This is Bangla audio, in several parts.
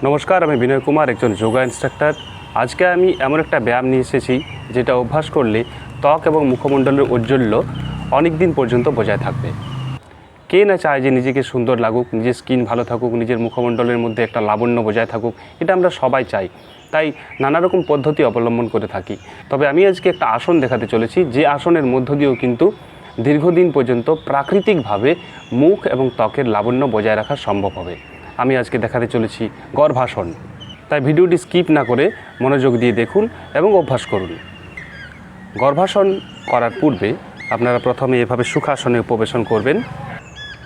নমস্কার, আমি বিনয় কুমার, একজন যোগা ইনস্ট্রাক্টর। আজকে আমি এমন একটা ব্যায়াম নিয়ে এসেছি যেটা অভ্যাস করলে ত্বক এবং মুখমণ্ডলের ঔজ্জ্বল্য অনেক দিন পর্যন্ত বজায় থাকবে। কে না চায় যে নিজেকে সুন্দর লাগুক, নিজের স্কিন ভালো থাকুক, নিজের মুখমণ্ডলের মধ্যে একটা লাবণ্য বজায় থাকুক, এটা আমরা সবাই চাই। তাই নানা রকম পদ্ধতি অবলম্বন করে থাকি। তবে আমি আজকে একটা আসন দেখাতে চলেছি, যে আসনের মধ্য দিয়েও কিন্তু দীর্ঘদিন পর্যন্ত প্রাকৃতিকভাবে মুখ এবং ত্বকের লাবণ্য বজায় রাখা সম্ভব হবে। আমি আজকে দেখাতে চলেছি গর্ভাসন। তাই ভিডিওটি স্কিপ না করে মনোযোগ দিয়ে দেখুন এবং অভ্যাস করুন। গর্ভাসন করার পূর্বে আপনারা প্রথমে এভাবে সুখাসনে উপবেশন করবেন,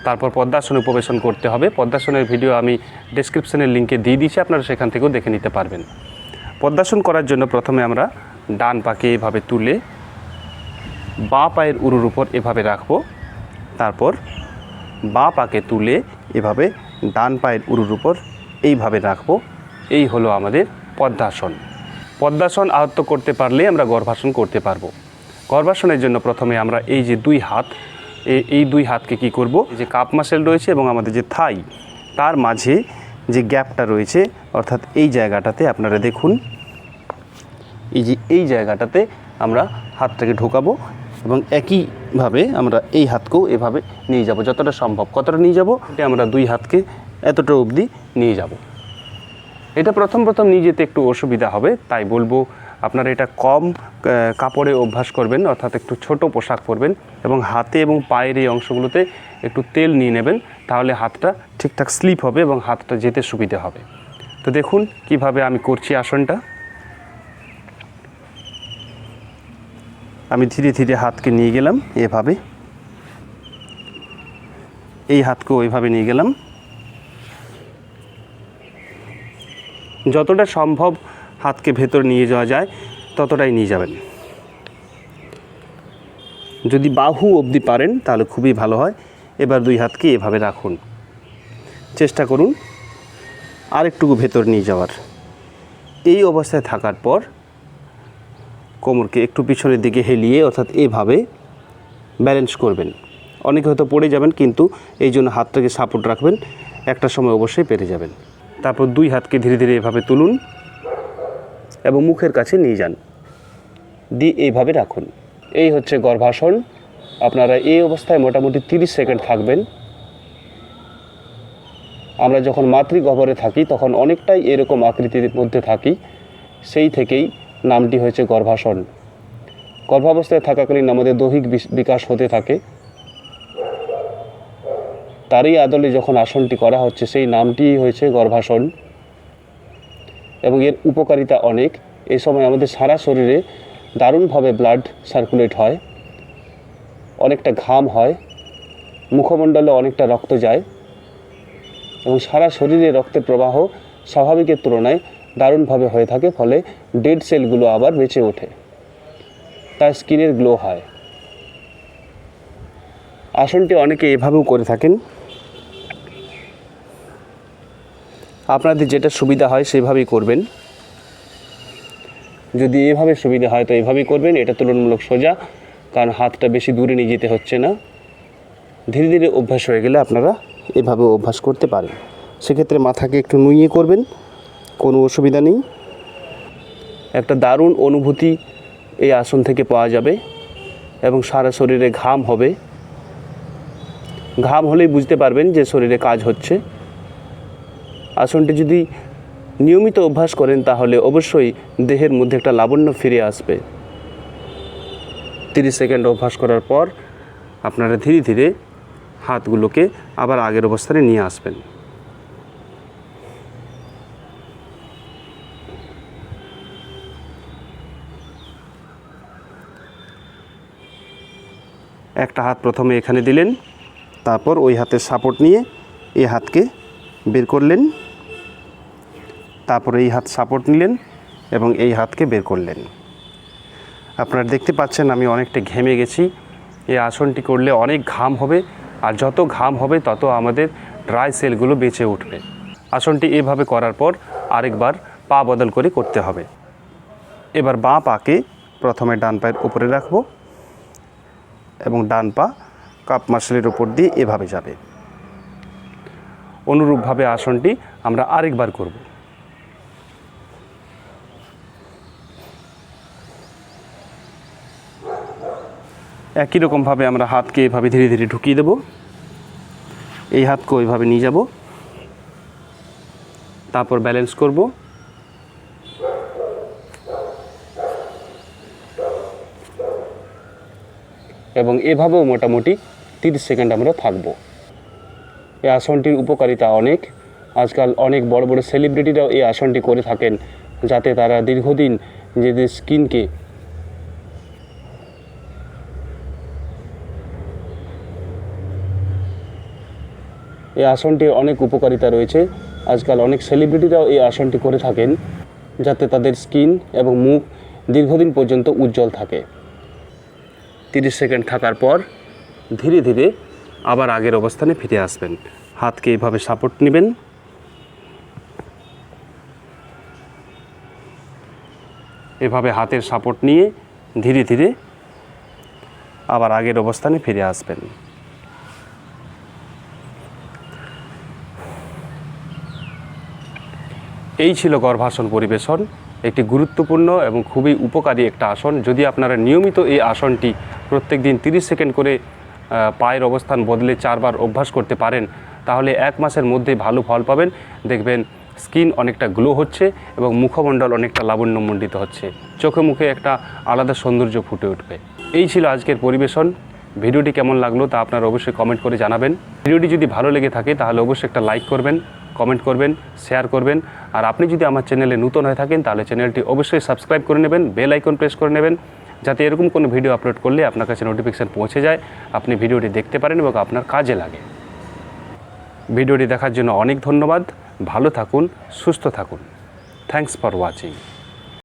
তারপর পদ্মাসনে উপবেশন করতে হবে। পদ্মাসনের ভিডিও আমি ডেসক্রিপশনের লিঙ্কে দিয়ে দিয়েছি, আপনারা সেখান থেকেও দেখে নিতে পারবেন। পদ্মাসন করার জন্য প্রথমে আমরা ডান পাকে এভাবে তুলে বাঁ পায়ের উরুর উপর এভাবে রাখব, তারপর বাঁ পাকে তুলে এভাবে ডান পায়ের উরুর উপর এইভাবে রাখব। এই হলো আমাদের পদ্মাসন। পদ্মাসন আয়ত্ত করতে পারলে আমরা গর্ভাসন করতে পারবো। গর্ভাসনের জন্য প্রথমে আমরা এই যে দুই হাত, এই দুই হাতকে কি করব, যে কাপ মাসেল রয়েছে এবং আমাদের যে থাই, তার মাঝে যে গ্যাপটা রয়েছে, অর্থাৎ এই জায়গাটাতে আপনারা দেখুন, এই জায়গাটাতে আমরা হাতটাকে ঢোকাবো এবং একইভাবে আমরা এই হাতকেও এভাবে নিয়ে যাব। যতটা সম্ভব, কতটা নিয়ে যাব, এটা আমরা দুই হাতকে এতটা অবধি নিয়ে যাব। এটা প্রথম নিয়ে যেতে একটু অসুবিধা হবে, তাই বলবো আপনারা এটা কম কাপড়ে অভ্যাস করবেন, অর্থাৎ একটু ছোট পোশাক পরবেন এবং হাতে এবং পায়ের এই অংশগুলোতে একটু তেল নিয়ে নেবেন, তাহলে হাতটা ঠিকঠাক স্লিপ হবে এবং হাতটা যেতে সুবিধা হবে। তো দেখুন কিভাবে আমি করছি আসনটা। আমি ধীরে ধীরে হাতকে নিয়ে গেলাম এভাবে, এই হাতকেও ওইভাবে নিয়ে গেলাম। যতটা সম্ভব হাতকে ভেতর নিয়ে যাওয়া যায় ততটাই নিয়ে যাবেন। যদি বাহু অবধি পারেন তাহলে খুবই ভালো হয়। এবার দুই হাতকে এভাবে রাখুন, চেষ্টা করুন আরেকটুকু ভেতর নিয়ে যাওয়ার। এই অবস্থায় থাকার পর কোমরকে একটু পিছনের দিকে হেলিয়ে, অর্থাৎ এভাবে ব্যালেন্স করবেন। অনেকে হয়তো পড়ে যাবেন, কিন্তু এই জন্য হাতটাকে সাপোর্ট রাখবেন, একটা সময় অবশ্যই পেরে যাবেন। তারপর দুই হাতকে ধীরে ধীরে এভাবে তুলুন এবং মুখের কাছে নিয়ে যান, দিয়ে এইভাবে রাখুন। এই হচ্ছে গর্ভাসন। আপনারা এই অবস্থায় মোটামুটি 30 সেকেন্ড থাকবেন। আমরা যখন মাতৃগহ্বরে থাকি তখন অনেকটাই এরকম আকৃতির মধ্যে থাকি, সেই থেকেই নামটি হয়েছে গর্ভাসন। গর্ভাবস্থায় থাকাকালীন আমাদের দৈহিক বিকাশ হতে থাকে, তারই আদলে যখন আসনটি করা হচ্ছে সেই নামটিই হয়েছে গর্ভাসন। এবং এর উপকারিতা অনেক। এই সময় আমাদের সারা শরীরে দারুণভাবে ব্লাড সার্কুলেট হয়, অনেকটা ঘাম হয়, মুখমণ্ডলে অনেকটা রক্ত যায় এবং সারা শরীরে রক্তের প্রবাহ স্বাভাবিকের তুলনায় দারুণভাবে হয়ে থাকে। ফলে ডেড সেলগুলো আবার বেঁচে ওঠে, তাই স্কিনের গ্লো হয়। আসনটি অনেকে এভাবেও করে থাকেন। আপনাদের যেটা সুবিধা হয় সেভাবেই করবেন। যদি এভাবে সুবিধা হয় তো এভাবেই করবেন, এটা তুলনামূলক সোজা, কারণ হাতটা বেশি দূরে নিয়ে যেতে হচ্ছে না। ধীরে ধীরে অভ্যাস হয়ে গেলে আপনারা এভাবেও অভ্যাস করতে পারেন। সেক্ষেত্রে মাথাকে একটু নুইয়ে করবেন, কোনো অসুবিধা নেই। একটা দারুণ অনুভূতি এই আসন থেকে পাওয়া যাবে এবং সারা শরীরে ঘাম হবে। ঘাম হলেই বুঝতে পারবেন যে শরীরে কাজ হচ্ছে। আসনটি যদি নিয়মিত অভ্যাস করেন তাহলে অবশ্যই দেহের মধ্যে একটা লাবণ্য ফিরে আসবে। 30 সেকেন্ড অভ্যাস করার পর আপনারা ধীরে ধীরে হাতগুলোকে আবার আগের অবস্থানে নিয়ে আসবেন। একটা হাত প্রথমে এখানে দিলেন, তারপর ওই হাতের সাপোর্ট নিয়ে এই হাতকে বের করলেন, তারপর এই হাত সাপোর্ট নিলেন এবং এই হাতকে বের করলেন। আপনারা দেখতে পাচ্ছেন আমি অনেকটা ঘেমে গেছি। এই আসনটি করলে অনেক ঘাম হবে, আর যত ঘাম হবে তত আমাদের ড্রাই সেলগুলো বেঁচে উঠবে। আসনটি এভাবে করার পর আরেকবার পা বদল করে করতে হবে। এবার বাঁ পাকে প্রথমে ডান পায়ের উপরে রাখব এবং ডান পা কাপ মাসেলের উপর দিয়ে এভাবে যাবে। অনুরূপভাবে আসনটি আমরা আরেকবার করব। একই রকমভাবে আমরা হাতকে এভাবে ধীরে ধীরে ঢুকিয়ে দেব। এই হাতকেও এইভাবে নিয়ে যাব, তারপর ব্যালেন্স করব। এবং এভাবেও মোটামুটি 30 সেকেন্ড আমরা থাকব। এই আসনটির উপকারিতা অনেক। আজকাল অনেক বড় বড় সেলিব্রিটিরাও এই আসনটি করে থাকেন, যাতে তারা দীর্ঘদিন নিজেদের স্কিনকে এই আসনটির অনেক উপকারিতা রয়েছে। আজকাল অনেক সেলিব্রিটিরাও এই আসনটি করে থাকেন, যাতে তাদের স্কিন এবং মুখ দীর্ঘদিন পর্যন্ত উজ্জ্বল থাকে। 30 সেকেন্ড থাকার পর ধীরে ধীরে আবার আগের অবস্থানে ফিরে আসবেন। হাতকে এইভাবে সাপোর্ট নেবেন। এভাবে হাতের সাপোর্ট নিয়ে ধীরে ধীরে আবার আগের অবস্থানে ফিরে আসবেন। এই ছিল গর্ভাসন পরিবেশন, একটি গুরুত্বপূর্ণ এবং খুবই উপকারী একটা আসন। যদি আপনারা নিয়মিত এই আসনটি প্রত্যেক দিন 30 সেকেন্ড করে পায়ের অবস্থান বদলে 4 বার অভ্যাস করতে পারেন, তাহলে 1 মাসের মধ্যে ভালো ফল পাবেন। দেখবেন স্কিন অনেকটা গ্লো হচ্ছে এবং মুখমণ্ডল অনেকটা লাবণ্যমণ্ডিত হচ্ছে, চোখে মুখে একটা আলাদা সৌন্দর্য ফুটে উঠবে। এই ছিল আজকের পরিবেশন। ভিডিওটি কেমন লাগলো তা আপনারা অবশ্যই কমেন্ট করে জানাবেন। ভিডিওটি যদি ভালো লেগে থাকে তাহলে অবশ্যই একটা লাইক করবেন, কমেন্ট করবেন, শেয়ার করবেন। আর আপনি যদি আমার চ্যানেলে নতুন হয়ে থাকেন তাহলে চ্যানেলটি অবশ্যই সাবস্ক্রাইব করে নেবেন, বেল আইকন প্রেস করে নেবেন, যাতে এরকম কোনো ভিডিও আপলোড করলে আপনার কাছে নোটিফিকেশান পৌঁছে যায়, আপনি ভিডিওটি দেখতে পারেন এবং আপনার কাজে লাগে। ভিডিওটি দেখার জন্য অনেক ধন্যবাদ। ভালো থাকুন, সুস্থ থাকুন। Thanks for watching.